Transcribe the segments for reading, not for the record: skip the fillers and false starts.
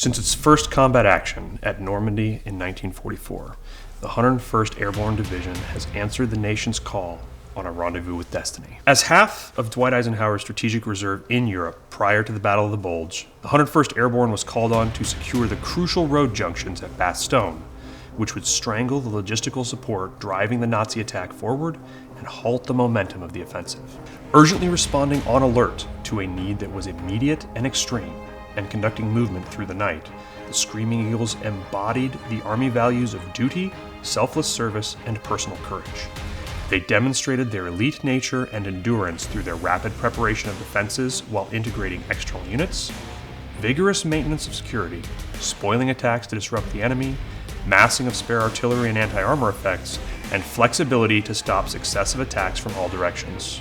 Since its first combat action at Normandy in 1944, the 101st Airborne Division has answered the nation's call on a rendezvous with destiny. As half of Dwight Eisenhower's strategic reserve in Europe prior to the Battle of the Bulge, the 101st Airborne was called on to secure the crucial road junctions at Bastogne, which would strangle the logistical support driving the Nazi attack forward and halt the momentum of the offensive. Urgently responding on alert to a need that was immediate and extreme, and conducting movement through the night, the Screaming Eagles embodied the Army values of duty, selfless service, and personal courage. They demonstrated their elite nature and endurance through their rapid preparation of defenses while integrating external units, vigorous maintenance of security, spoiling attacks to disrupt the enemy, massing of spare artillery and anti-armor effects, and flexibility to stop successive attacks from all directions.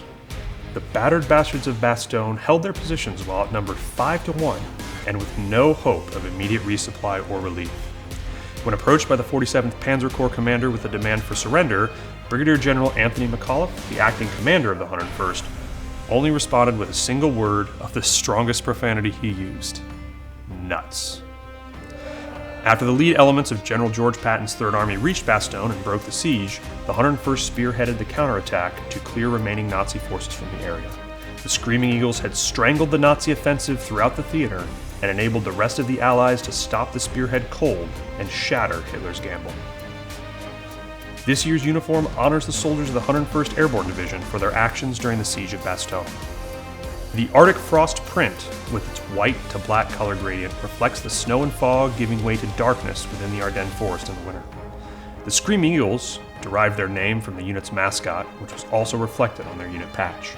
The battered bastards of Bastogne held their positions while outnumbered 5-1 and with no hope of immediate resupply or relief. When approached by the 47th Panzer Corps commander with a demand for surrender, Brigadier General Anthony McAuliffe, the acting commander of the 101st, only responded with a single word of the strongest profanity he used: nuts. After the lead elements of General George Patton's Third Army reached Bastogne and broke the siege, the 101st spearheaded the counterattack to clear remaining Nazi forces from the area. The Screaming Eagles had strangled the Nazi offensive throughout the theater and enabled the rest of the Allies to stop the spearhead cold and shatter Hitler's gamble. This year's uniform honors the soldiers of the 101st Airborne Division for their actions during the siege of Bastogne. The Arctic frost print, with its white to black color gradient, reflects the snow and fog giving way to darkness within the Ardennes forest in the winter. The Screaming Eagles derived their name from the unit's mascot, which was also reflected on their unit patch.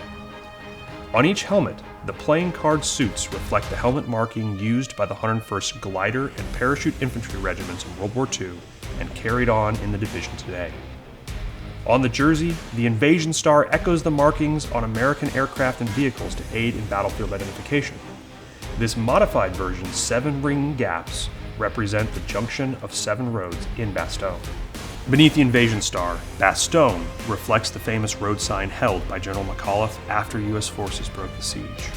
On each helmet, the playing card suits reflect the helmet marking used by the 101st Glider and Parachute Infantry regiments in World War II and carried on in the division today. On the jersey, the Invasion Star echoes the markings on American aircraft and vehicles to aid in battlefield identification. This modified version's 7 ring gaps represent the junction of 7 roads in Bastogne. Beneath the Invasion Star, Bastogne reflects the famous road sign held by General McAuliffe after U.S. forces broke the siege.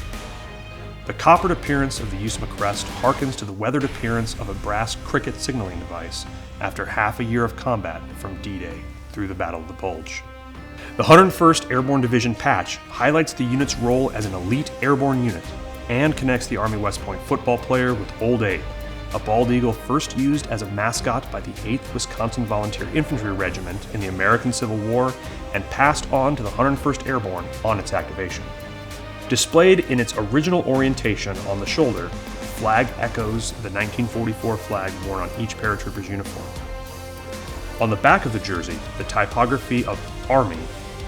The coppered appearance of the USMA crest harkens to the weathered appearance of a brass cricket signaling device after half a year of combat from D-Day through the Battle of the Bulge. The 101st Airborne Division patch highlights the unit's role as an elite airborne unit and connects the Army West Point football player with Old Abe, a bald eagle first used as a mascot by the 8th Wisconsin Volunteer Infantry Regiment in the American Civil War and passed on to the 101st Airborne on its activation. Displayed in its original orientation on the shoulder, the flag echoes the 1944 flag worn on each paratrooper's uniform. On the back of the jersey, the typography of Army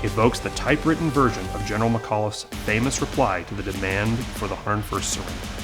evokes the typewritten version of General McAuliffe's famous reply to the demand for the 101st surrender.